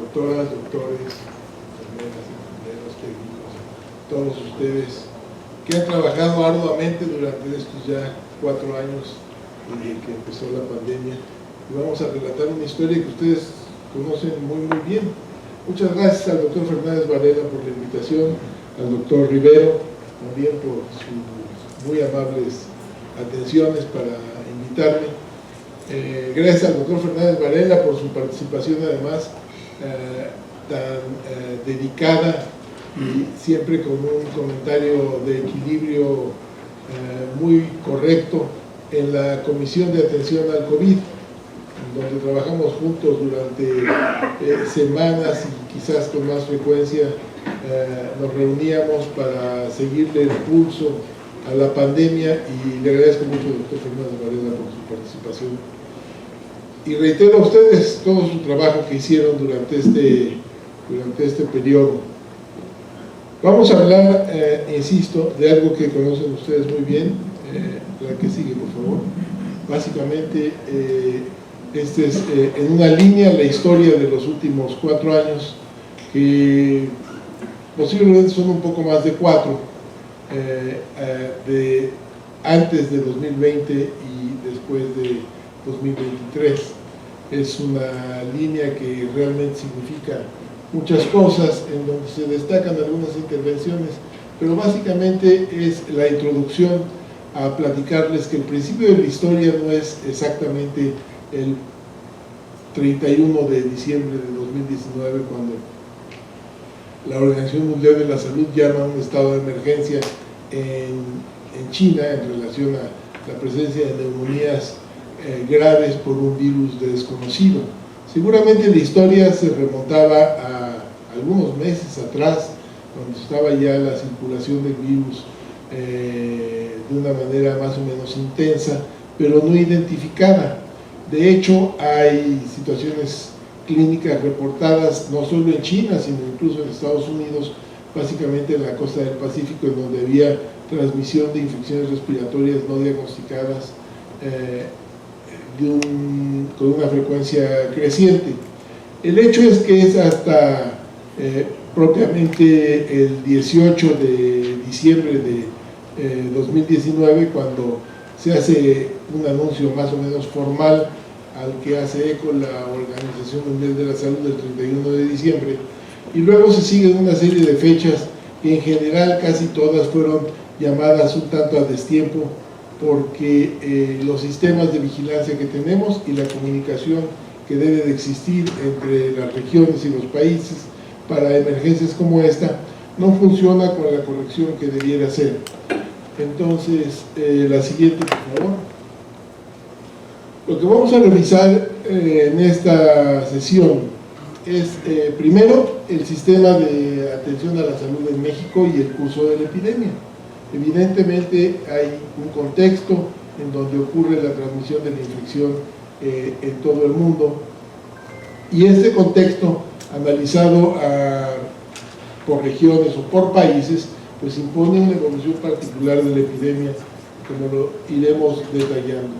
doctoras, doctores, enfermeras, enfermeros, técnicos, todos ustedes que han trabajado arduamente durante estos ya 4 años desde que empezó la pandemia, y vamos a relatar una historia que ustedes conocen muy bien. Muchas gracias al doctor Fernández Varela por la invitación, al doctor Rivero también por sus muy amables atenciones para invitarme. Gracias al doctor Fernández Varela por su participación además tan dedicada y siempre con un comentario de equilibrio muy correcto en la Comisión de Atención al COVID, donde trabajamos juntos durante semanas y quizás con más frecuencia nos reuníamos para seguirle el pulso a la pandemia, y le agradezco mucho al doctor Fernández Varela por su participación. Y reitero a ustedes todo su trabajo que hicieron durante este periodo. Vamos a hablar, insisto, de algo que conocen ustedes muy bien. La que sigue, por favor. Básicamente, este es en una línea la historia de los últimos 4 años, que posiblemente son un poco más de 4, de antes de 2020 y después de 2023. Es una línea que realmente significa muchas cosas, en donde se destacan algunas intervenciones, pero básicamente es la introducción a platicarles que el principio de la historia no es exactamente el 31 de diciembre de 2019, cuando la Organización Mundial de la Salud llama a un estado de emergencia en China en relación a la presencia de neumonías graves por un virus desconocido. Seguramente la historia se remontaba a algunos meses atrás, cuando estaba ya la circulación del virus de una manera más o menos intensa, pero no identificada. De hecho, hay situaciones clínicas reportadas no solo en China, sino incluso en Estados Unidos, básicamente en la costa del Pacífico, en donde había transmisión de infecciones respiratorias no diagnosticadas con una frecuencia creciente. El hecho es que es hasta propiamente el 18 de diciembre de 2019 cuando se hace un anuncio más o menos formal al que hace eco la Organización Mundial de la Salud del 31 de diciembre, y luego se siguen una serie de fechas que en general casi todas fueron llamadas un tanto a destiempo, porque los sistemas de vigilancia que tenemos y la comunicación que debe de existir entre las regiones y los países para emergencias como esta no funciona con la corrección que debiera ser. Entonces, la siguiente, por favor. Lo que vamos a revisar en esta sesión es, primero, el sistema de atención a la salud en México y el curso de la epidemia. Evidentemente hay un contexto en donde ocurre la transmisión de la infección en todo el mundo, y este contexto, analizado por regiones o por países, pues impone una evolución particular de la epidemia, como lo iremos detallando.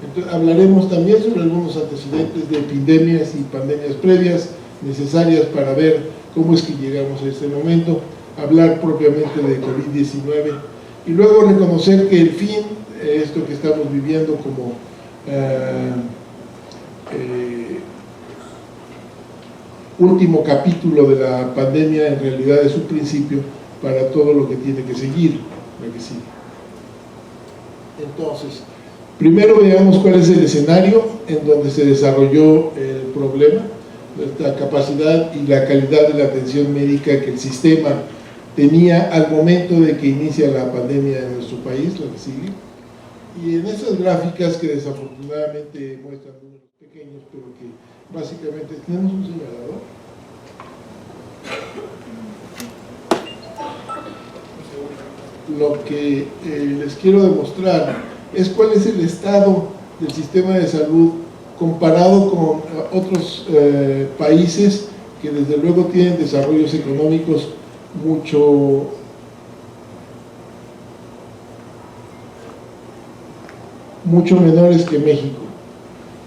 Entonces, hablaremos también sobre algunos antecedentes de epidemias y pandemias previas necesarias para ver cómo es que llegamos a este momento, hablar propiamente de COVID-19 y luego reconocer que el fin, esto que estamos viviendo como último capítulo de la pandemia, en realidad es un principio para todo lo que tiene que seguir. Entonces, primero veamos cuál es el escenario en donde se desarrolló el problema, la capacidad y la calidad de la atención médica que el sistema tenía al momento de que inicia la pandemia en nuestro país, lo que sigue. Y en esas gráficas, que desafortunadamente muestran números pequeños, pero que básicamente tenemos un señalador. Lo que les quiero demostrar es cuál es el estado del sistema de salud comparado con otros países que desde luego tienen desarrollos económicos mucho menores que México.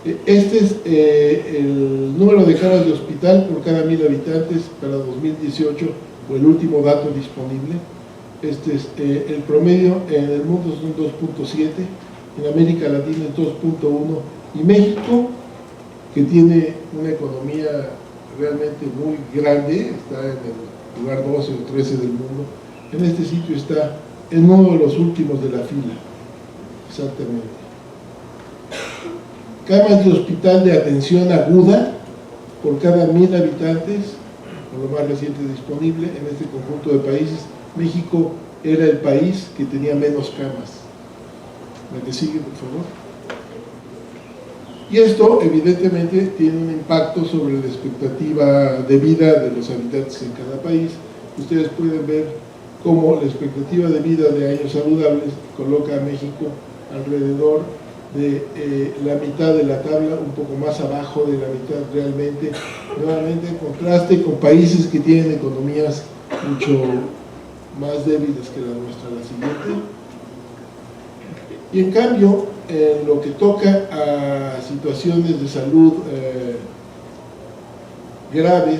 Este es el número de camas de hospital por cada 1000 habitantes para 2018, o el último dato disponible. Este es el promedio en el mundo, son 2.7, en América Latina es 2.1, y México, que tiene una economía realmente muy grande, está en el lugar 12 o 13 del mundo, en este sitio está en uno de los últimos de la fila, exactamente. Camas de hospital de atención aguda por cada 1000 habitantes, por lo más reciente disponible en este conjunto de países. México era el país que tenía menos camas. La que sigue, por favor. Y esto evidentemente tiene un impacto sobre la expectativa de vida de los habitantes en cada país. Ustedes pueden ver cómo la expectativa de vida de años saludables coloca a México alrededor de la mitad de la tabla, un poco más abajo de la mitad realmente, nuevamente en contraste con países que tienen economías mucho más débiles que la nuestra. La siguiente. Y en cambio, en lo que toca a situaciones de salud graves,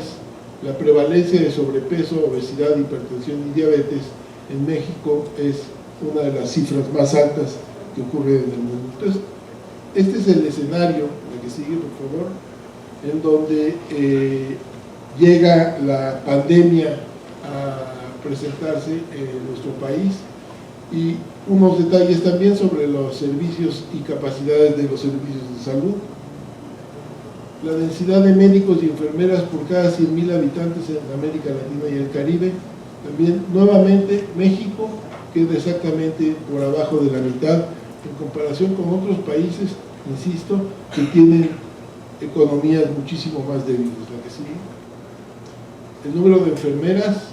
la prevalencia de sobrepeso, obesidad, hipertensión y diabetes en México es una de las cifras más altas que ocurre en el mundo. Entonces, este es el escenario, la que sigue, por favor, en donde llega la pandemia a presentarse en nuestro país, y unos detalles también sobre los servicios y capacidades de los servicios de salud. La densidad de médicos y enfermeras por cada 100.000 habitantes en América Latina y el Caribe, también nuevamente México queda exactamente por abajo de la mitad en comparación con otros países, insisto, que tienen economías muchísimo más débiles. La que sigue. El número de enfermeras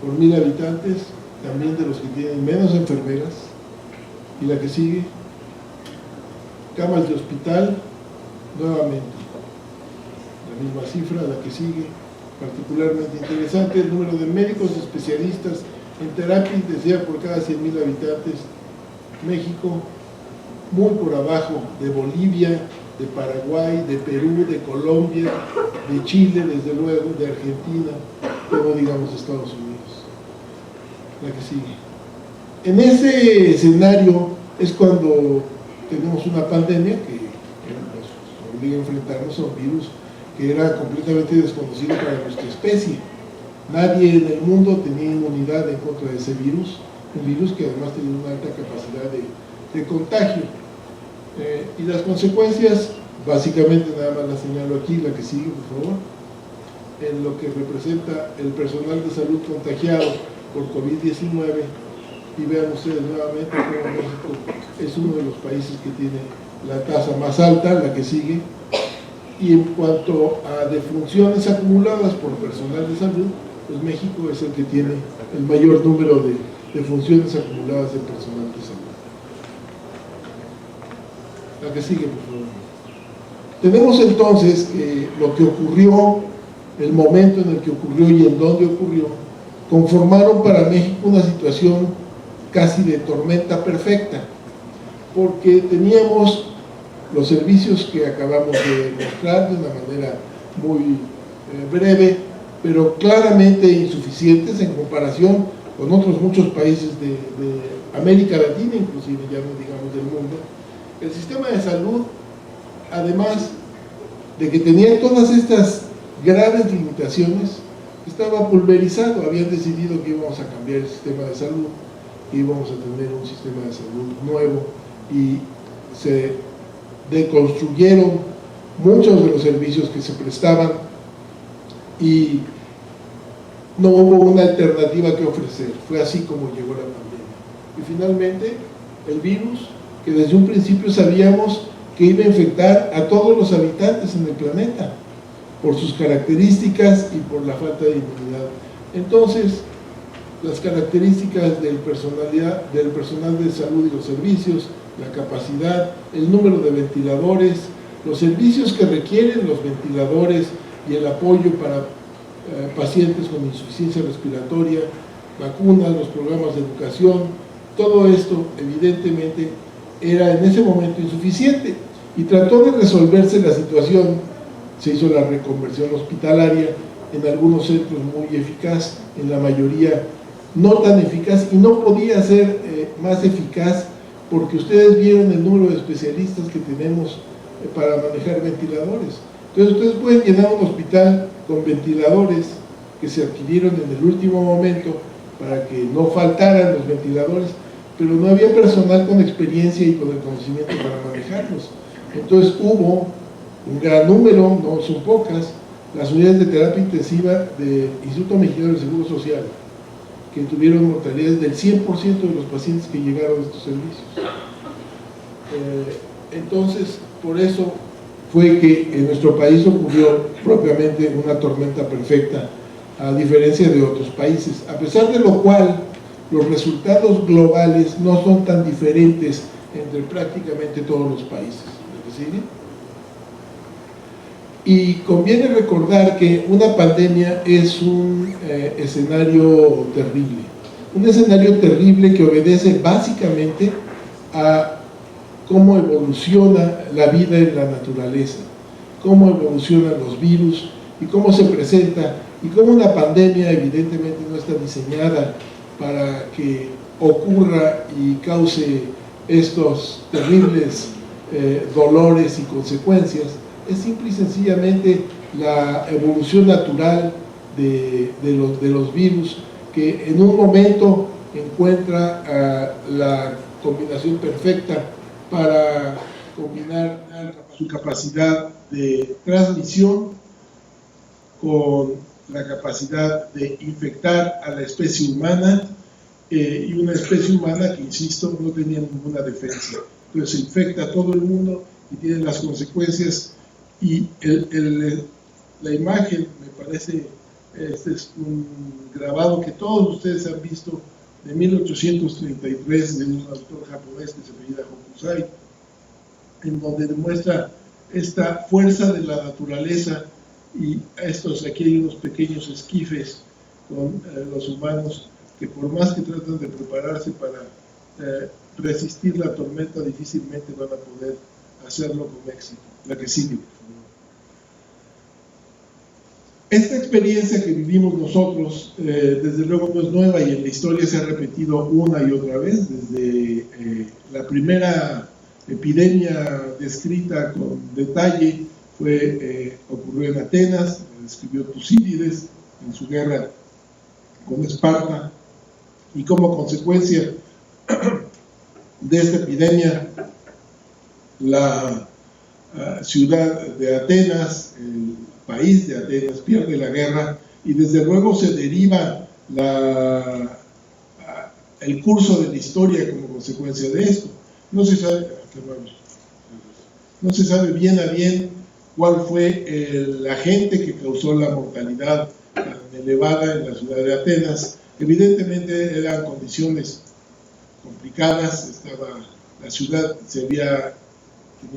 por 1000 habitantes, también de los que tienen menos enfermeras. Y la que sigue. Camas de hospital, nuevamente la misma cifra. La que sigue, particularmente interesante, el número de médicos especialistas en terapia intensiva por cada 100.000 habitantes. México muy por abajo de Bolivia, de Paraguay, de Perú, de Colombia, de Chile, desde luego, de Argentina, pero digamos Estados Unidos. La que sigue. En ese escenario es cuando tenemos una pandemia que nos obliga a enfrentarnos a un virus que era completamente desconocido para nuestra especie. Nadie en el mundo tenía inmunidad en contra de ese virus, un virus que además tenía una alta capacidad de contagio. Y las consecuencias, básicamente nada más las señalo aquí, la que sigue, por favor, en lo que representa el personal de salud contagiado por COVID-19, y vean ustedes nuevamente cómo México es uno de los países que tiene la tasa más alta, la que sigue. Y en cuanto a defunciones acumuladas por personal de salud, pues México es el que tiene el mayor número de defunciones acumuladas de personal de salud. La que sigue, por favor. Tenemos entonces lo que ocurrió, el momento en el que ocurrió y en dónde ocurrió, conformaron para México una situación casi de tormenta perfecta, porque teníamos los servicios que acabamos de mostrar de una manera muy breve, pero claramente insuficientes en comparación con otros muchos países de América Latina, inclusive, ya no digamos del mundo. El sistema de salud, además de que tenía todas estas graves limitaciones, estaba pulverizado. Habían decidido que íbamos a cambiar el sistema de salud, que íbamos a tener un sistema de salud nuevo, y se deconstruyeron muchos de los servicios que se prestaban y no hubo una alternativa que ofrecer. Fue así como llegó la pandemia. Y finalmente el virus, que desde un principio sabíamos que iba a infectar a todos los habitantes en el planeta por sus características y por la falta de inmunidad. Entonces, las características del personal de salud y los servicios, la capacidad, el número de ventiladores, los servicios que requieren los ventiladores y el apoyo para pacientes con insuficiencia respiratoria, vacunas, los programas de educación, todo esto evidentemente era en ese momento insuficiente. y trató de resolverse la situación. Se hizo la reconversión hospitalaria, en algunos centros muy eficaz, en la mayoría no tan eficaz, y no podía ser más eficaz porque ustedes vieron el número de especialistas que tenemos para manejar ventiladores. Entonces ustedes pueden llenar un hospital con ventiladores que se adquirieron en el último momento para que no faltaran los ventiladores, pero no había personal con experiencia y con el conocimiento para manejarlos. Entonces hubo un gran número, no son pocas, las unidades de terapia intensiva del Instituto Mexicano del Seguro Social, que tuvieron mortalidades del 100% de los pacientes que llegaron a estos servicios. Entonces, por eso fue que en nuestro país ocurrió propiamente una tormenta perfecta, a diferencia de otros países, a pesar de lo cual los resultados globales no son tan diferentes entre prácticamente todos los países. ¿Me sigue? Y conviene recordar que una pandemia es un escenario terrible, que obedece básicamente a cómo evoluciona la vida en la naturaleza, cómo evolucionan los virus y cómo se presenta, y cómo una pandemia evidentemente no está diseñada para que ocurra y cause estos terribles dolores y consecuencias. Es simple y sencillamente la evolución natural de los virus, que en un momento encuentra la combinación perfecta para combinar su capacidad de transmisión con la capacidad de infectar a la especie humana, y una especie humana que, insisto, no tenía ninguna defensa. Entonces se infecta a todo el mundo y tiene las consecuencias. Y la imagen, me parece, este es un grabado que todos ustedes han visto, de 1833, de un autor japonés que se apellida Hokusai, en donde demuestra esta fuerza de la naturaleza. Y aquí hay unos pequeños esquifes con los humanos que, por más que tratan de prepararse para resistir la tormenta, difícilmente van a poder hacerlo con éxito. La que sigue. Esta experiencia que vivimos nosotros, desde luego no es nueva, y en la historia se ha repetido una y otra vez, desde la primera epidemia descrita con detalle ocurrió en Atenas, escribió Tucídides en su guerra con Esparta, y como consecuencia de esta epidemia, la ciudad de Atenas, el país de Atenas, pierde la guerra, y desde luego se deriva el curso de la historia como consecuencia de esto. No se sabe bien a bien cuál fue el agente que causó la mortalidad tan elevada en la ciudad de Atenas. Evidentemente eran condiciones complicadas, la ciudad tenía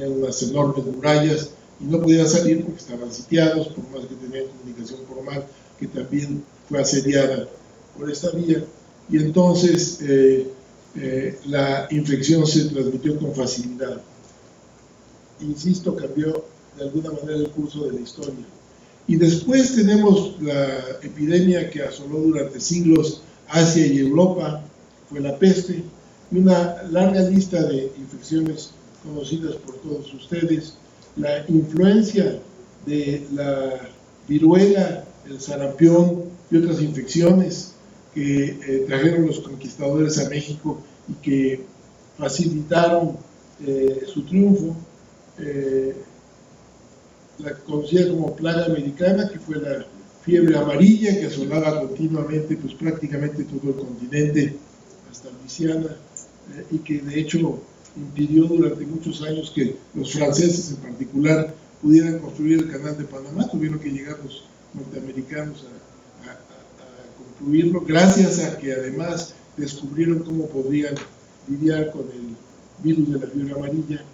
unas enormes murallas y no podían salir porque estaban sitiados, por más que tenían comunicación formal, que también fue asediada por esta vía, y entonces la infección se transmitió con facilidad. Insisto, cambió de alguna manera el curso de la historia. Y después tenemos la epidemia que asoló durante siglos Asia y Europa, fue la peste, y una larga lista de infecciones conocidas por todos ustedes, la influencia de la viruela, el sarampión y otras infecciones que trajeron los conquistadores a México y que facilitaron su triunfo, la conocida como plaga americana, que fue la fiebre amarilla que asolaba continuamente pues prácticamente todo el continente hasta Luisiana, y que de hecho impidió durante muchos años que los franceses en particular pudieran construir el canal de Panamá. Tuvieron que llegar los norteamericanos a concluirlo, gracias a que además descubrieron cómo podrían lidiar con el virus de la fiebre amarilla.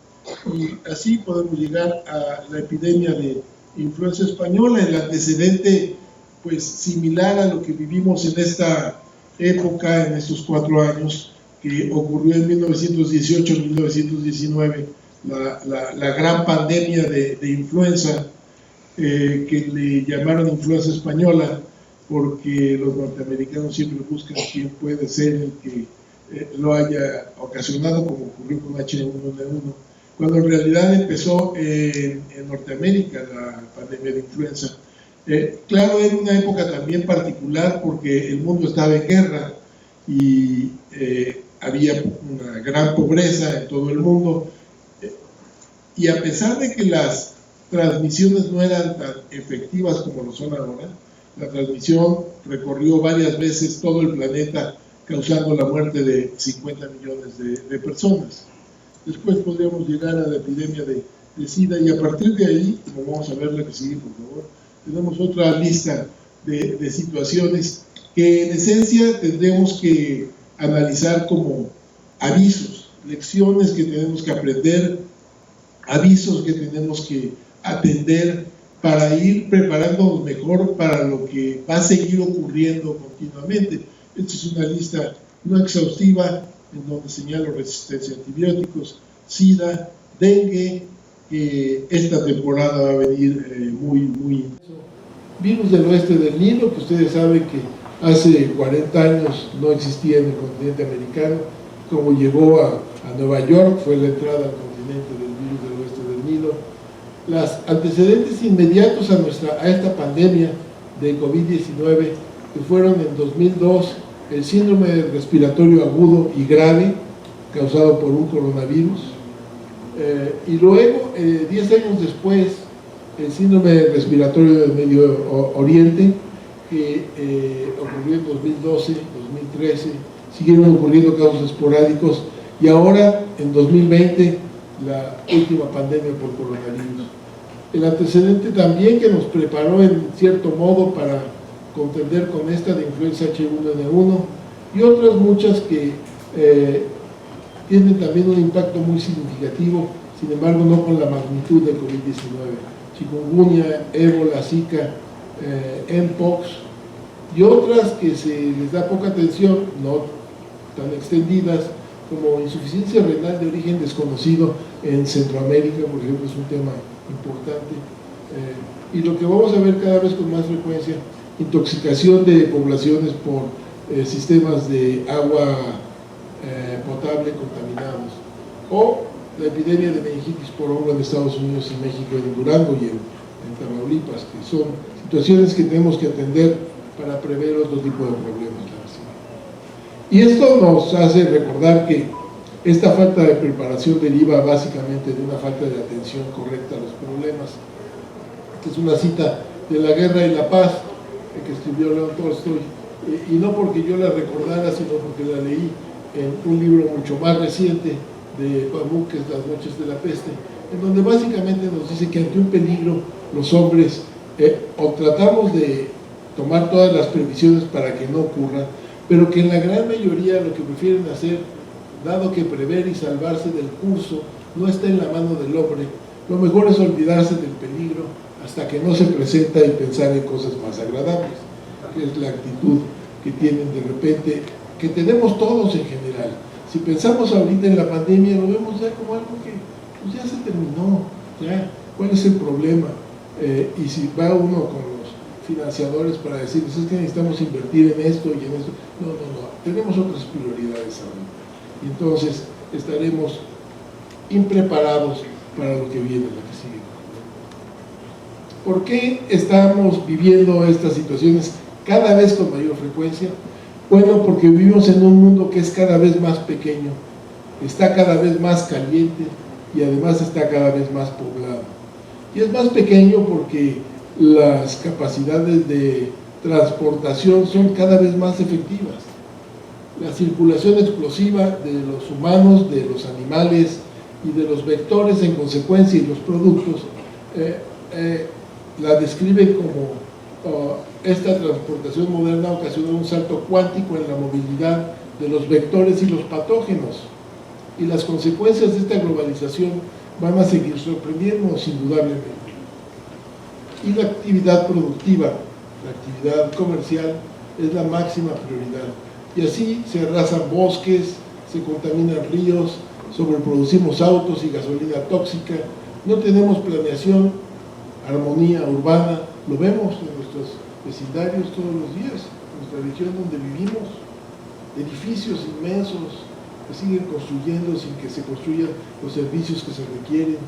Y así podemos llegar a la epidemia de influenza española, el antecedente pues similar a lo que vivimos en esta época, en estos 4 años, que ocurrió en 1918-1919 la gran pandemia de influenza, que le llamaron influenza española, porque los norteamericanos siempre buscan quién puede ser el que lo haya ocasionado, como ocurrió con H1N1, cuando en realidad empezó en Norteamérica la pandemia de influenza. Claro, era una época también particular porque el mundo estaba en guerra y había una gran pobreza en todo el mundo, y a pesar de que las transmisiones no eran tan efectivas como lo son ahora, la transmisión recorrió varias veces todo el planeta, causando la muerte de 50 millones de personas. Después podríamos llegar a la epidemia de SIDA, y a partir de ahí, como vamos a ver la que sigue, por favor, tenemos otra lista de situaciones que en esencia tendremos que analizar como avisos, lecciones que tenemos que aprender, avisos que tenemos que atender para ir preparándonos mejor para lo que va a seguir ocurriendo continuamente. Esta es una lista no exhaustiva en donde señalo resistencia a antibióticos, SIDA, dengue, que esta temporada va a venir muy intenso. Virus del oeste del Nilo, que ustedes saben que hace 40 años no existía en el continente americano, como llegó a Nueva York, fue la entrada al continente del virus del oeste del Nilo. Los antecedentes inmediatos a esta pandemia de COVID-19, que fueron en 2002 el síndrome respiratorio agudo y grave causado por un coronavirus, y luego 10 años después el síndrome respiratorio del Medio Oriente, que ocurrió en 2012, 2013, siguieron ocurriendo casos esporádicos, y ahora en 2020 la última pandemia por coronavirus. El antecedente también que nos preparó en cierto modo para contender con esta de influenza H1N1 y otras muchas que tienen también un impacto muy significativo, sin embargo no con la magnitud de COVID-19, chikungunya, ébola, zika, mpox y otras que se les da poca atención, no tan extendidas, como insuficiencia renal de origen desconocido en Centroamérica, por ejemplo, es un tema importante, y lo que vamos a ver cada vez con más frecuencia, intoxicación de poblaciones por sistemas de agua potable contaminados, o la epidemia de meningitis por hongo en Estados Unidos y México, en Durango y en Tamaulipas, que son situaciones que tenemos que atender para prever otro tipo de problemas. Y esto nos hace recordar que esta falta de preparación deriva básicamente de una falta de atención correcta a los problemas. Esta es una cita de La Guerra y la Paz, que escribió León Tolstoy, y no porque yo la recordara, sino porque la leí en un libro mucho más reciente de Pamuk, que es Las Noches de la Peste, en donde básicamente nos dice que ante un peligro los hombres o tratamos de tomar todas las previsiones para que no ocurra, pero que en la gran mayoría lo que prefieren hacer, dado que prever y salvarse del curso no está en la mano del hombre, lo mejor es olvidarse del peligro hasta que no se presenta y pensar en cosas más agradables, que es la actitud que tienen de repente, que tenemos todos en general. Si pensamos ahorita en la pandemia, lo vemos ya como algo que pues ya se terminó, ya, ¿cuál es el problema? Y si va uno con los financiadores para decirles, es que necesitamos invertir en esto y en esto, no, tenemos otras prioridades ahora, y entonces estaremos impreparados para lo que viene, lo que sigue. ¿Por qué estamos viviendo estas situaciones cada vez con mayor frecuencia? Bueno, porque vivimos en un mundo que es cada vez más pequeño, está cada vez más caliente y además está cada vez más poblado. Y es más pequeño porque las capacidades de transportación son cada vez más efectivas. La circulación explosiva de los humanos, de los animales y de los vectores en consecuencia y los productos la describen como esta transportación moderna ocasionó un salto cuántico en la movilidad de los vectores y los patógenos, y las consecuencias de esta globalización van a seguir sorprendiéndonos indudablemente. Y la actividad productiva, la actividad comercial es la máxima prioridad, y así se arrasan bosques, se contaminan ríos, sobreproducimos autos y gasolina tóxica, no tenemos planeación, armonía urbana, lo vemos en nuestros vecindarios todos los días, en nuestra región donde vivimos, edificios inmensos que siguen construyendo sin que se construyan los servicios que se requieren,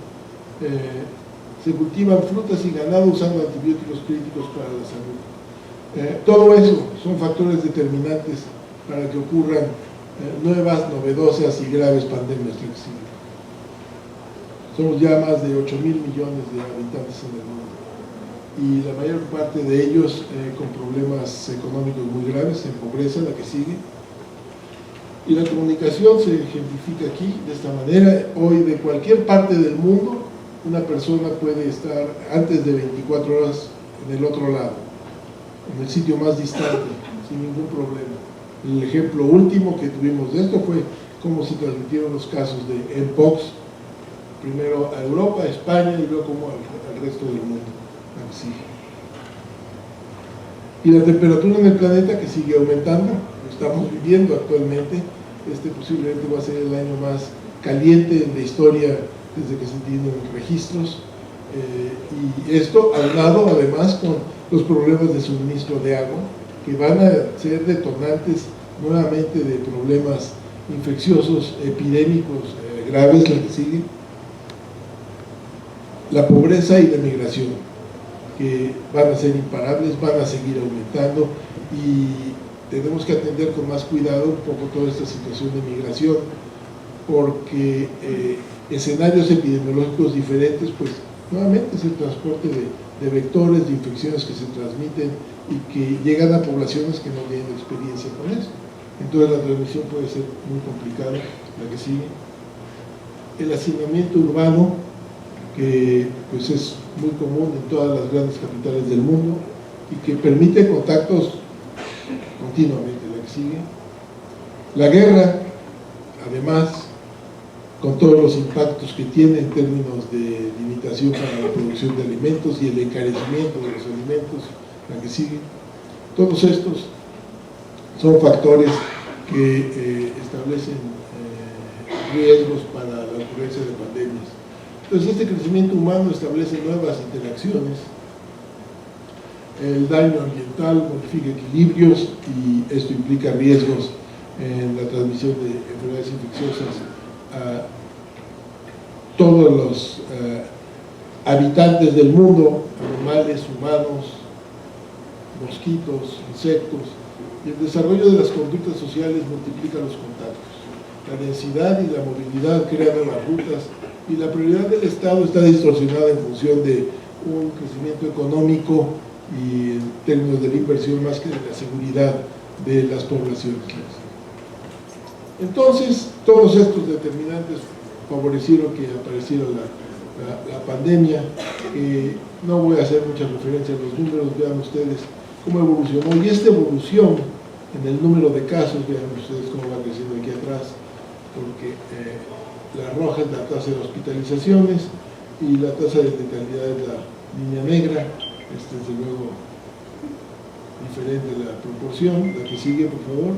se cultivan frutas y ganado usando antibióticos críticos para la salud. Todo eso son factores determinantes para que ocurran nuevas, novedosas y graves pandemias. Somos ya más de 8.000 millones de habitantes en el mundo y la mayor parte de ellos con problemas económicos muy graves, en pobreza, la que sigue. Y la comunicación se ejemplifica aquí de esta manera. Hoy de cualquier parte del mundo una persona puede estar antes de 24 horas en el otro lado, en el sitio más distante, sin ningún problema. El ejemplo último que tuvimos de esto fue cómo se transmitieron los casos de Mpox, primero a Europa, a España y luego como al resto del mundo. Así. Y la temperatura en el planeta que sigue aumentando, lo estamos viviendo actualmente. Este posiblemente va a ser el año más caliente en la historia desde que se tienen registros, y esto aunado además con los problemas de suministro de agua que van a ser detonantes nuevamente de problemas infecciosos epidémicos graves, la que sigue, la pobreza y la migración, que van a ser imparables, van a seguir aumentando, y tenemos que atender con más cuidado un poco toda esta situación de migración, porque escenarios epidemiológicos diferentes, pues nuevamente es el transporte de vectores, de infecciones que se transmiten y que llegan a poblaciones que no tienen experiencia con eso. Entonces la transmisión puede ser muy complicada, la que sigue. El hacinamiento urbano, que pues es muy común en todas las grandes capitales del mundo y que permite contactos continuamente, la que sigue. La guerra, además, con todos los impactos que tiene en términos de limitación para la producción de alimentos y el encarecimiento de los alimentos, la que sigue. Todos estos son factores que establecen riesgos para la ocurrencia de pandemias. Entonces, este crecimiento humano establece nuevas interacciones. El daño ambiental modifica equilibrios y esto implica riesgos en la transmisión de enfermedades infecciosas a todos los habitantes del mundo, animales, humanos, mosquitos, insectos, y el desarrollo de las conductas sociales multiplica los contactos. La densidad y la movilidad crean nuevas rutas y la prioridad del Estado está distorsionada en función de un crecimiento económico y en términos de la inversión más que de la seguridad de las poblaciones. Entonces, todos estos determinantes favorecieron que apareciera la pandemia. No voy a hacer mucha referencia a los números, vean ustedes cómo evolucionó, y esta evolución en el número de casos, vean ustedes cómo va creciendo aquí atrás, porque la roja es la tasa de hospitalizaciones y la tasa de letalidad es la línea negra. Desde luego diferente la proporción, la que sigue por favor.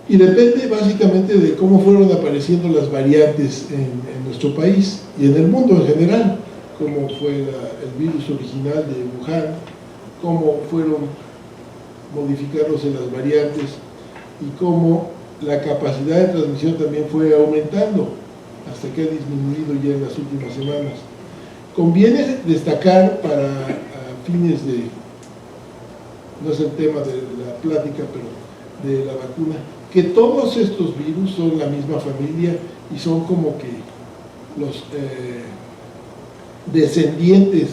Y depende básicamente de cómo fueron apareciendo las variantes en nuestro país y en el mundo en general, cómo fue el virus original de Wuhan, cómo fueron modificándose las variantes y cómo la capacidad de transmisión también fue aumentando hasta que ha disminuido ya en las últimas semanas. Conviene destacar para fines de, no es el tema de la plática, pero de la vacuna, que todos estos virus son la misma familia y son como que los descendientes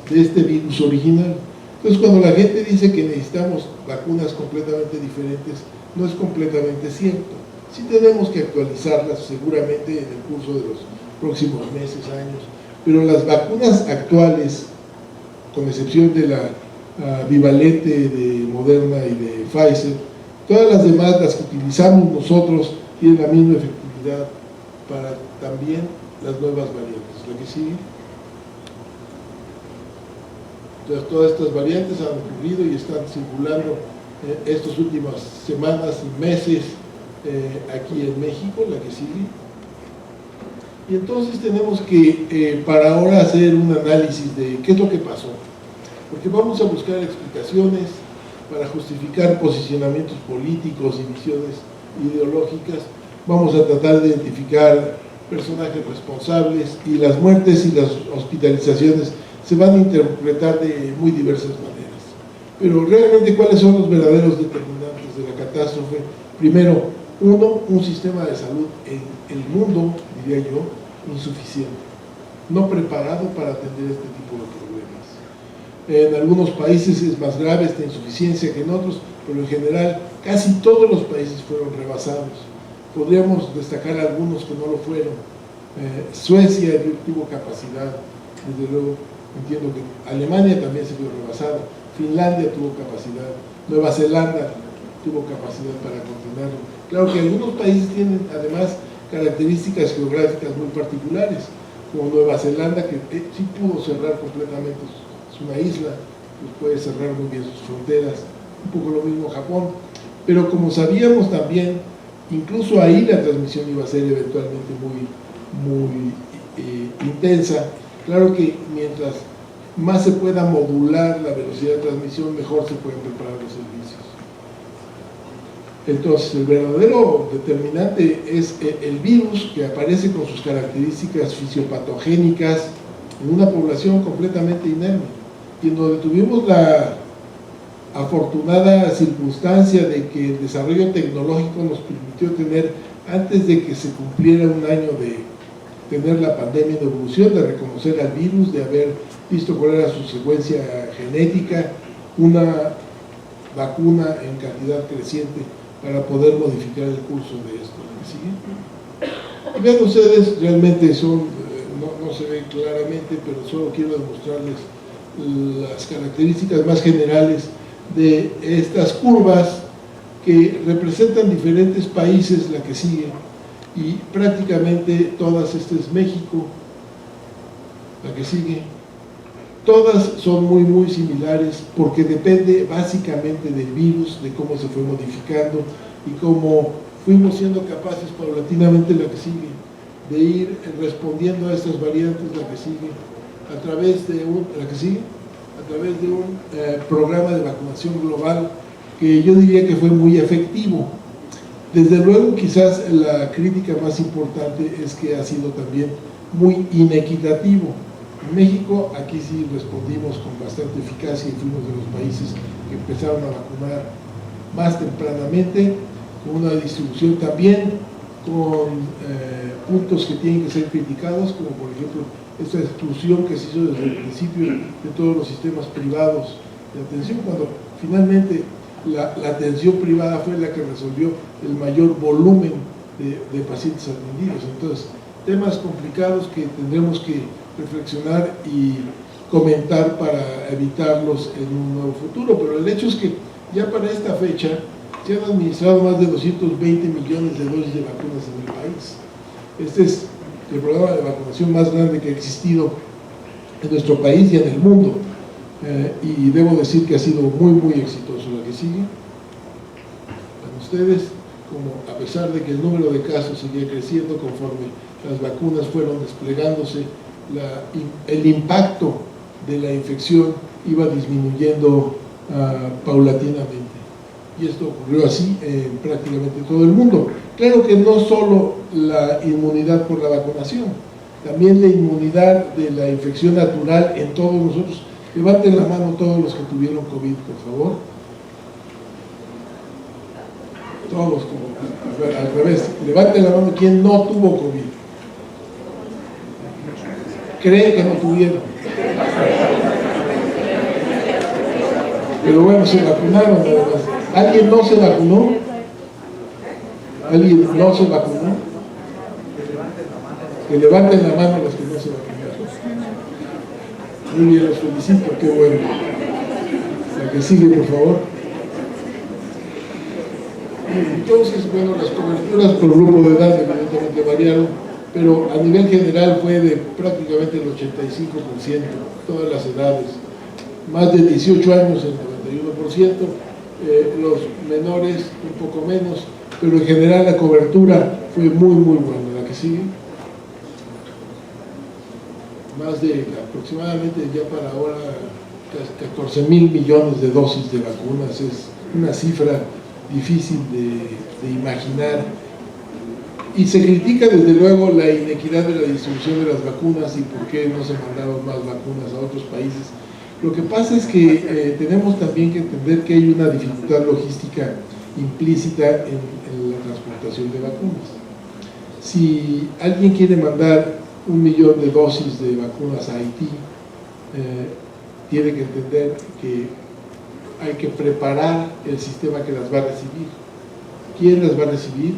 de este virus original. Entonces, cuando la gente dice que necesitamos vacunas completamente diferentes, no es completamente cierto. Sí tenemos que actualizarlas seguramente en el curso de los próximos meses, años, pero las vacunas actuales, con excepción de la bivalente de Moderna y de Pfizer, todas las demás, las que utilizamos nosotros, tienen la misma efectividad para también las nuevas variantes. La que sigue. Entonces, todas estas variantes han ocurrido y están circulando estas últimas semanas y meses aquí en México, la que sigue. Y entonces tenemos que, para ahora, hacer un análisis de qué es lo que pasó, porque vamos a buscar explicaciones para justificar posicionamientos políticos y visiones ideológicas. Vamos a tratar de identificar personajes responsables, y las muertes y las hospitalizaciones se van a interpretar de muy diversas maneras. Pero realmente, ¿cuáles son los verdaderos determinantes de la catástrofe? Primero, un sistema de salud en el mundo, diría yo, insuficiente, no preparado para atender este tipo de problemas. En algunos países es más grave esta insuficiencia que en otros, pero en general casi todos los países fueron rebasados. Podríamos destacar algunos que no lo fueron. Suecia tuvo capacidad, desde luego. Entiendo que Alemania también se vio rebasada, Finlandia tuvo capacidad, Nueva Zelanda tuvo capacidad para contenerlo. Claro que algunos países tienen además características geográficas muy particulares, como Nueva Zelanda, que sí pudo cerrar completamente, es una isla, pues puede cerrar muy bien sus fronteras, un poco lo mismo Japón, pero como sabíamos también, incluso ahí la transmisión iba a ser eventualmente muy intensa. Claro que mientras más se pueda modular la velocidad de transmisión, mejor se pueden preparar los servicios. Entonces, el verdadero determinante es el virus, que aparece con sus características fisiopatogénicas en una población completamente inerme, y en donde tuvimos la afortunada circunstancia de que el desarrollo tecnológico nos permitió tener, antes de que se cumpliera un año de tener la pandemia en evolución, de reconocer al virus, de haber visto cuál era su secuencia genética, una vacuna en cantidad creciente para poder modificar el curso de esto. ¿Sí? Y vean ustedes, realmente son, no se ven claramente, pero solo quiero demostrarles las características más generales de estas curvas que representan diferentes países, la que sigue, y prácticamente todas, este es México, la que sigue, todas son muy similares, porque depende básicamente del virus, de cómo se fue modificando y cómo fuimos siendo capaces paulatinamente, la que sigue, de ir respondiendo a estas variantes, la que sigue, a través de un programa de vacunación global que yo diría que fue muy efectivo. Desde luego, quizás la crítica más importante es que ha sido también muy inequitativo. En México, aquí sí respondimos con bastante eficacia y fuimos de los países que empezaron a vacunar más tempranamente, con una distribución también con puntos que tienen que ser criticados, como por ejemplo esta exclusión que se hizo desde el principio de todos los sistemas privados de atención, cuando finalmente la atención privada fue la que resolvió el mayor volumen de pacientes atendidos. Entonces, temas complicados que tendremos que reflexionar y comentar para evitarlos en un nuevo futuro, pero el hecho es que ya para esta fecha se han administrado más de 220 millones de dosis de vacunas en el país. Este es el programa de vacunación más grande que ha existido en nuestro país y en el mundo, y debo decir que ha sido muy exitoso. La que sigue, para ustedes, como a pesar de que el número de casos seguía creciendo conforme las vacunas fueron desplegándose, el impacto de la infección iba disminuyendo paulatinamente, y esto ocurrió así en prácticamente todo el mundo. Claro que no solo la inmunidad por la vacunación, también la inmunidad de la infección natural en todos nosotros. Levanten la mano todos los que tuvieron COVID, por favor. Todos, al revés, levanten la mano quien no tuvo COVID. Creen que no tuvieron, pero bueno, se vacunaron además. ¿Alguien no se vacunó? ¿Alguien no se vacunó? Que levanten la mano los que no se vacunaron. Muy bien, los felicito, qué bueno. La que sigue, por favor. Entonces, bueno, las coberturas por grupo de edad evidentemente variaron, pero a nivel general fue de prácticamente el 85%, todas las edades. Más de 18 años el 91%, los menores un poco menos, pero en general la cobertura fue muy buena. La que sigue, más de aproximadamente ya para ahora 14.000 millones de dosis de vacunas, es una cifra difícil de imaginar, y se critica desde luego la inequidad de la distribución de las vacunas y por qué no se mandaron más vacunas a otros países. Lo que pasa es que tenemos también que entender que hay una dificultad logística implícita en la transportación de vacunas. Si alguien quiere mandar 1 millón de dosis de vacunas a Haití, tiene que entender que hay que preparar el sistema que las va a recibir. ¿Quién las va a recibir?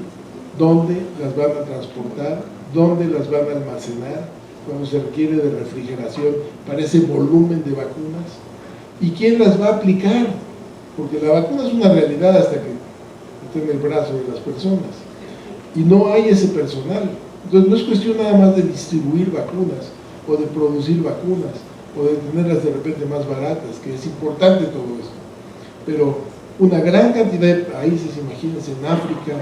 ¿Dónde las van a transportar? ¿Dónde las van a almacenar? Cuando se requiere de refrigeración para ese volumen de vacunas. ¿Y quién las va a aplicar? Porque la vacuna es una realidad hasta que esté en el brazo de las personas. Y no hay ese personal. Entonces no es cuestión nada más de distribuir vacunas o de producir vacunas o de tenerlas de repente más baratas, que es importante todo esto. Pero una gran cantidad de países, imagínense en África,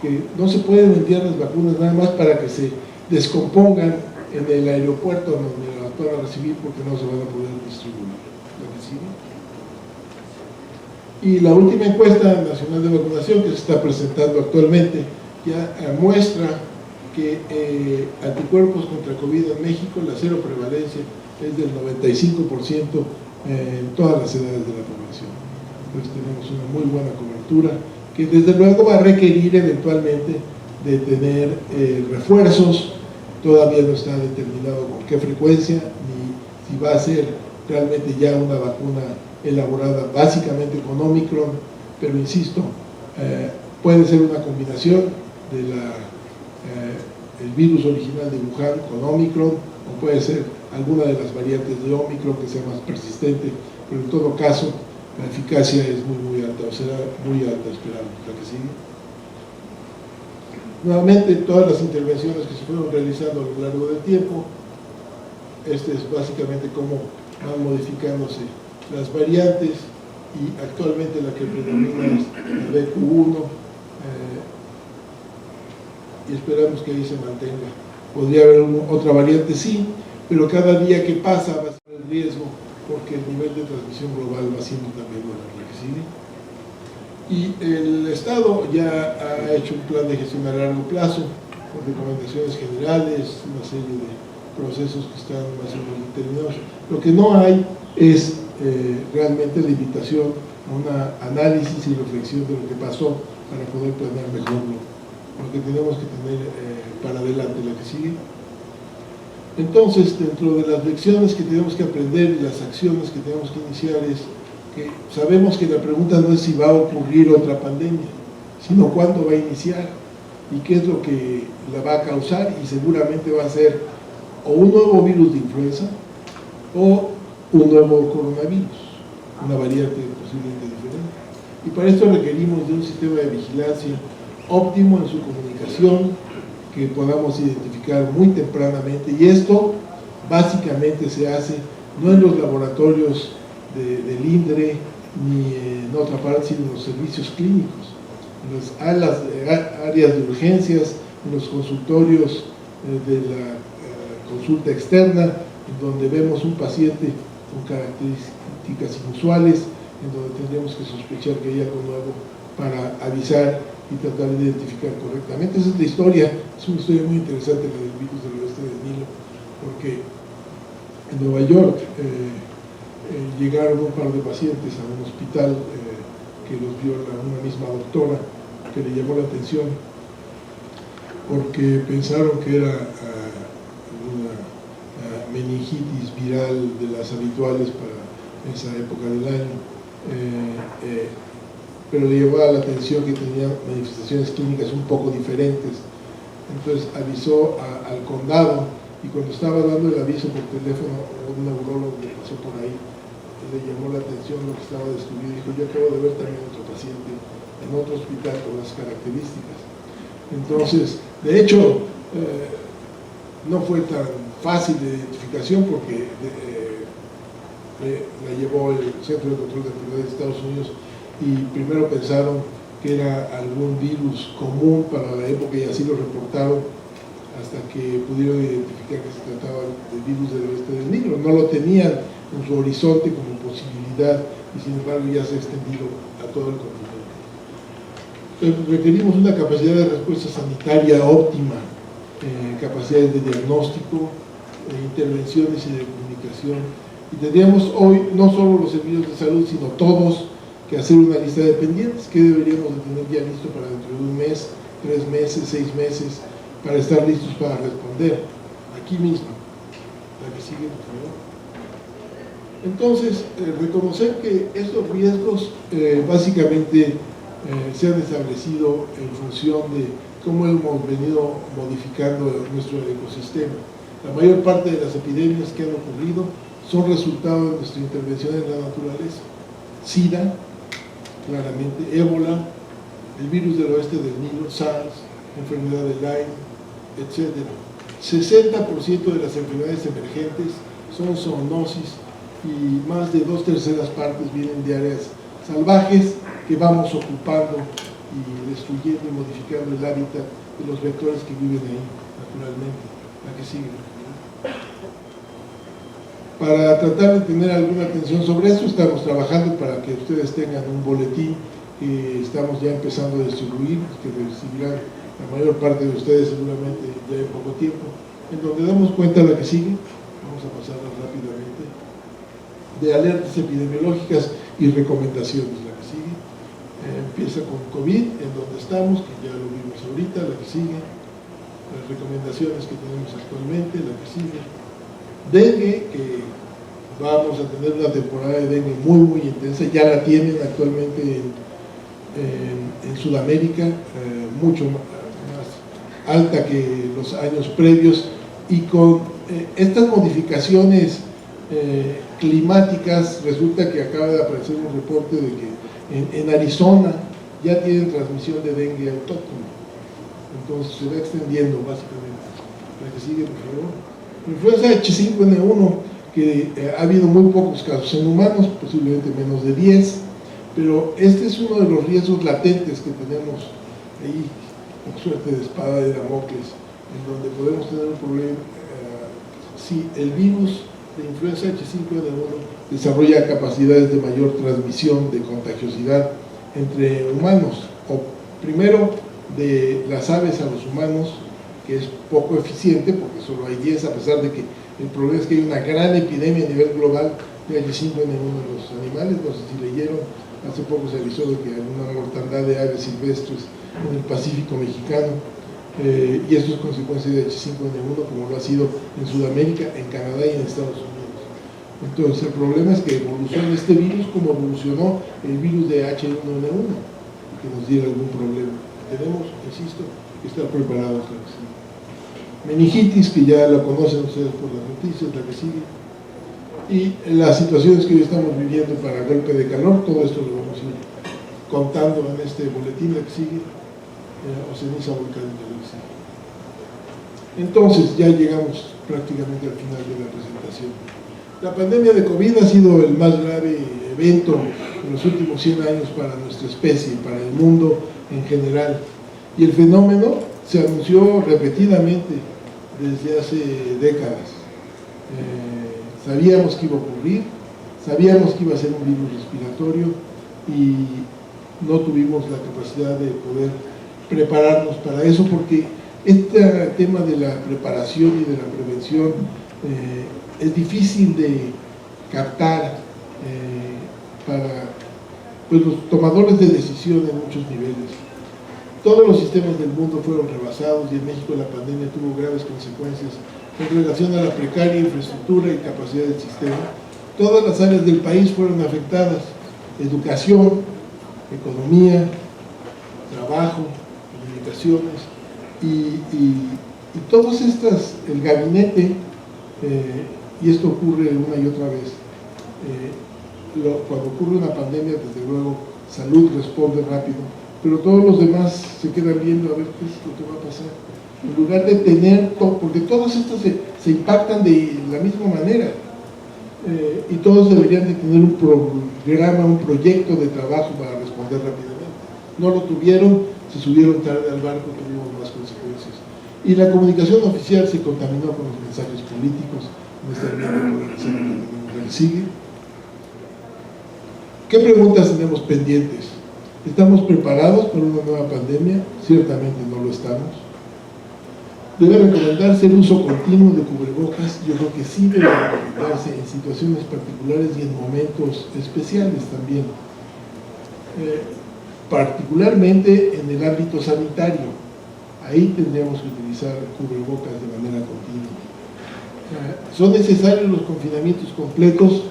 que no se pueden enviar las vacunas nada más para que se descompongan en el aeropuerto donde las puedan recibir, porque no se van a poder distribuir. Y la última encuesta nacional de vacunación que se está presentando actualmente ya muestra que anticuerpos contra COVID en México, la cero prevalencia es del 95% en todas las edades de la población. Entonces tenemos una muy buena cobertura que desde luego va a requerir eventualmente de tener refuerzos. Todavía no está determinado con qué frecuencia ni si va a ser realmente ya una vacuna elaborada básicamente con Omicron, pero insisto, puede ser una combinación de el virus original de Wuhan con Omicron, o puede ser alguna de las variantes de Omicron que sea más persistente, pero en todo caso la eficacia es muy alta, o será muy alta, esperamos. La que sigue. Nuevamente, todas las intervenciones que se fueron realizando a lo largo del tiempo, este es básicamente cómo van modificándose las variantes, y actualmente la que predomina es el BQ1, y esperamos que ahí se mantenga. Podría haber otra variante, sí, pero cada día que pasa va a ser el riesgo, porque el nivel de transmisión global va siendo también mayor. La que sigue. Y el Estado ya ha hecho un plan de gestión a largo plazo, con recomendaciones generales, una serie de procesos que están más o menos determinados. Lo que no hay es realmente la invitación a un análisis y reflexión de lo que pasó para poder planear mejor lo que tenemos que tener para adelante. La que sigue. Entonces, dentro de las lecciones que tenemos que aprender y las acciones que tenemos que iniciar es que sabemos que la pregunta no es si va a ocurrir otra pandemia, sino cuándo va a iniciar y qué es lo que la va a causar, y seguramente va a ser o un nuevo virus de influenza o un nuevo coronavirus, una variante posiblemente diferente. Y para esto requerimos de un sistema de vigilancia óptimo en su comunicación, que podamos identificar muy tempranamente, y esto básicamente se hace no en los laboratorios del INDRE ni en otra parte, sino en los servicios clínicos, en las áreas de urgencias, en los consultorios de la consulta externa, en donde vemos un paciente con características inusuales, en donde tendremos que sospechar que hay algo nuevo para avisar y tratar de identificar correctamente. Esa es la historia, es una historia muy interesante la del virus del oeste del Nilo, porque en Nueva York llegaron un par de pacientes a un hospital que los vio una misma doctora, que le llamó la atención porque pensaron que era una meningitis viral de las habituales para esa época del año, pero le llamaba la atención que tenía manifestaciones clínicas un poco diferentes. Entonces avisó al condado, y cuando estaba dando el aviso por teléfono, un neurólogo que pasó por ahí le llamó la atención lo que estaba descubriendo y dijo: yo acabo de ver también otro paciente en otro hospital con las características. Entonces, de hecho, no fue tan fácil de identificación, porque la llevó el Centro de Control de Enfermedades de Estados Unidos, y primero pensaron que era algún virus común para la época y así lo reportaron hasta que pudieron identificar que se trataba del virus del oeste del Nilo. No lo tenían en su horizonte como posibilidad y sin embargo ya se ha extendido a todo el continente. Entonces, requerimos una capacidad de respuesta sanitaria óptima, capacidades de diagnóstico, intervenciones y de comunicación, y tendríamos hoy no solo los servicios de salud sino todos que hacer una lista de pendientes que deberíamos de tener ya listo para dentro de un mes, 3 meses, 6 meses, para estar listos para responder aquí mismo. La que sigue, por favor. Entonces, reconocer que estos riesgos básicamente se han establecido en función de cómo hemos venido modificando nuestro ecosistema. La mayor parte de las epidemias que han ocurrido son resultado de nuestra intervención en la naturaleza. SIDA, claramente, ébola, el virus del oeste del Nilo, SARS, enfermedad de Lyme, etc. 60% de las enfermedades emergentes son zoonosis y más de 2/3 partes vienen de áreas salvajes que vamos ocupando y destruyendo y modificando el hábitat de los vectores que viven ahí naturalmente. La que sigue. Para tratar de tener alguna atención sobre esto, estamos trabajando para que ustedes tengan un boletín que estamos ya empezando a distribuir, que recibirán la mayor parte de ustedes seguramente ya en poco tiempo, en donde damos cuenta de la que sigue, vamos a pasarla rápidamente, de alertas epidemiológicas y recomendaciones. La que sigue empieza con COVID, en donde estamos, que ya lo vimos ahorita. La que sigue, las recomendaciones que tenemos actualmente. La que sigue, dengue, que vamos a tener una temporada de dengue muy intensa, ya la tienen actualmente en Sudamérica, mucho más alta que los años previos, y con estas modificaciones climáticas resulta que acaba de aparecer un reporte de que en Arizona ya tienen transmisión de dengue autóctona, entonces se va extendiendo básicamente. La que sigue, por favor. Influenza H5N1, que ha habido muy pocos casos en humanos, posiblemente menos de 10, pero este es uno de los riesgos latentes que tenemos ahí, con suerte de espada de Damocles, en donde podemos tener un problema si el virus de influenza H5N1 desarrolla capacidades de mayor transmisión, de contagiosidad entre humanos, o primero de las aves a los humanos, que es poco eficiente porque solo hay 10, a pesar de que el problema es que hay una gran epidemia a nivel global de H5N1 en los animales. No sé si leyeron, hace poco se avisó de que hay una mortandad de aves silvestres en el Pacífico mexicano, y esto es consecuencia de H5N1, como lo ha sido en Sudamérica, en Canadá y en Estados Unidos. Entonces el problema es que evoluciona este virus como evolucionó el virus de H1N1, que nos diera algún problema. Tenemos, insisto, que estar preparados. Meningitis, que ya la conocen ustedes por las noticias. La que sigue, y las situaciones que hoy estamos viviendo para golpe de calor, todo esto lo vamos a ir contando en este boletín. La que sigue, o ceniza volcánica. La que sigue. Entonces ya llegamos prácticamente al final de la presentación. La pandemia de COVID ha sido el más grave evento en los últimos 100 años para nuestra especie y para el mundo en general, y el fenómeno se anunció repetidamente desde hace décadas. Sabíamos que iba a ocurrir, sabíamos que iba a ser un virus respiratorio, y no tuvimos la capacidad de poder prepararnos para eso, porque este tema de la preparación y de la prevención es difícil de captar para los tomadores de decisión en muchos niveles. Todos los sistemas del mundo fueron rebasados, y en México la pandemia tuvo graves consecuencias en relación a la precaria infraestructura y capacidad del sistema. Todas las áreas del país fueron afectadas: educación, economía, trabajo, comunicaciones, y todas estas, el gabinete, y esto ocurre una y otra vez, cuando ocurre una pandemia, desde luego salud responde rápido, pero todos los demás se quedan viendo a ver qué es lo que va a pasar, en lugar de tener todo, porque todas estas se impactan de la misma manera, y todos deberían de tener un programa, un proyecto de trabajo para responder rápidamente. no lo tuvieron, se subieron tarde al barco, tuvimos más consecuencias. Y la comunicación oficial se contaminó con los mensajes políticos, en esta línea polarizada que tenemos del sigue. ¿Qué preguntas tenemos pendientes? ¿Estamos preparados para una nueva pandemia? Ciertamente no lo estamos. ¿Debe recomendarse el uso continuo de cubrebocas? Yo creo que sí debe recomendarse en situaciones particulares y en momentos especiales también. Particularmente en el ámbito sanitario. Ahí tendríamos que utilizar cubrebocas de manera continua. ¿Son necesarios los confinamientos completos?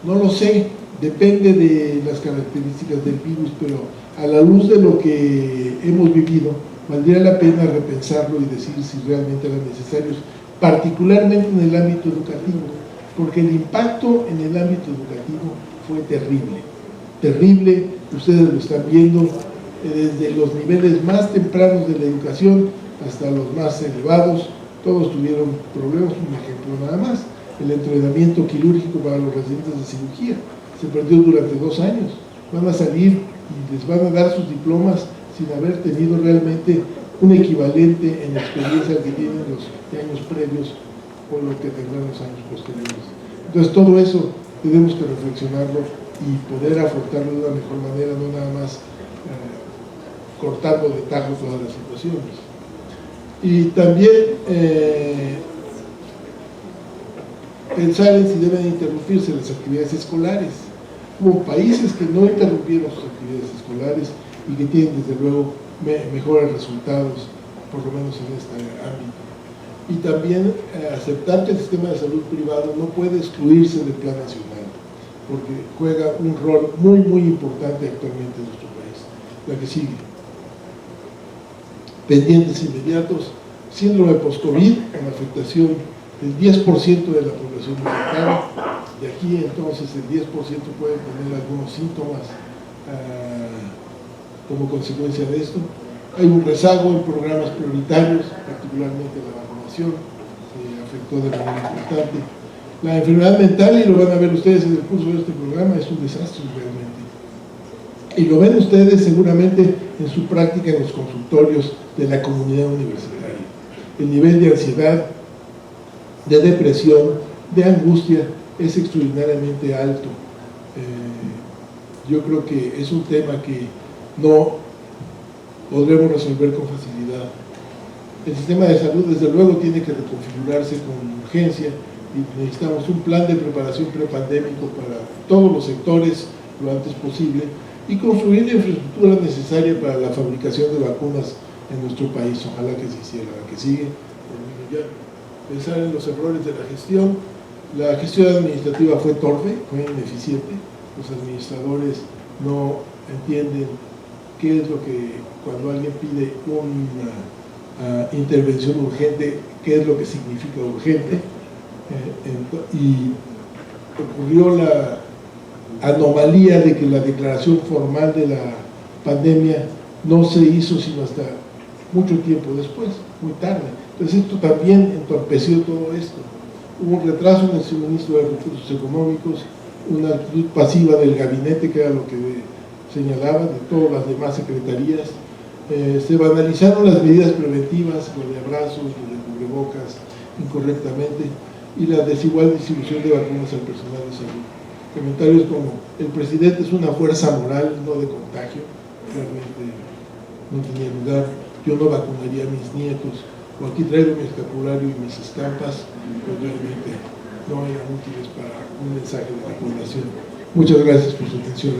No lo sé, depende de las características del virus, pero a la luz de lo que hemos vivido, valdría la pena repensarlo y decir si realmente eran necesarios, particularmente en el ámbito educativo, porque el impacto en el ámbito educativo fue terrible, terrible, ustedes lo están viendo, desde los niveles más tempranos de la educación hasta los más elevados, todos tuvieron problemas. Un ejemplo nada más, el entrenamiento quirúrgico para los residentes de cirugía se perdió durante 2 años, van a salir y les van a dar sus diplomas sin haber tenido realmente un equivalente en la experiencia que tienen los años previos o lo que tendrán los años posteriores. Entonces todo eso tenemos que reflexionarlo y poder afrontarlo de una mejor manera, no nada más cortando de tajo todas las situaciones. Y también pensar en si deben interrumpirse las actividades escolares. Hubo países que no interrumpieron sus actividades escolares y que tienen desde luego mejores resultados, por lo menos en este ámbito. Y también aceptar que el sistema de salud privado no puede excluirse del plan nacional, porque juega un rol muy, muy importante actualmente en nuestro país. La que sigue. Pendientes inmediatos, síndrome post-COVID, con afectación del 10% de la población mexicana. De aquí entonces el 10% puede tener algunos síntomas como consecuencia de esto. Hay un rezago en programas prioritarios, particularmente la vacunación, que afectó de manera importante. La enfermedad mental, y lo van a ver ustedes en el curso de este programa, es un desastre realmente. Y lo ven ustedes seguramente en su práctica en los consultorios de la comunidad universitaria. El nivel de ansiedad, de depresión, de angustia es extraordinariamente alto. Yo creo que es un tema que no podremos resolver con facilidad. El sistema de salud desde luego tiene que reconfigurarse con urgencia y necesitamos un plan de preparación prepandémico para todos los sectores lo antes posible y construir la infraestructura necesaria para la fabricación de vacunas en nuestro país. Ojalá que se hiciera. La que sigue, pensar en los errores de la gestión. La gestión administrativa fue torpe, fue ineficiente. Los administradores no entienden qué es lo que, cuando alguien pide una intervención urgente, qué es lo que significa urgente. Y ocurrió la anomalía de que la declaración formal de la pandemia no se hizo sino hasta mucho tiempo después, muy tarde. Entonces esto también entorpeció todo esto. Hubo un retraso en el suministro de recursos económicos, una actitud pasiva del gabinete, que era lo que señalaba, de todas las demás secretarías. Se banalizaron las medidas preventivas, lo de abrazos, lo de cubrebocas incorrectamente, y la desigual distribución de vacunas al personal de salud. Comentarios como: el presidente es una fuerza moral, no de contagio, realmente no tenía lugar. Yo no vacunaría a mis nietos, o aquí traigo mi escapulario y mis estampas, pues realmente no eran útiles para un mensaje de la población. Muchas gracias por su atención.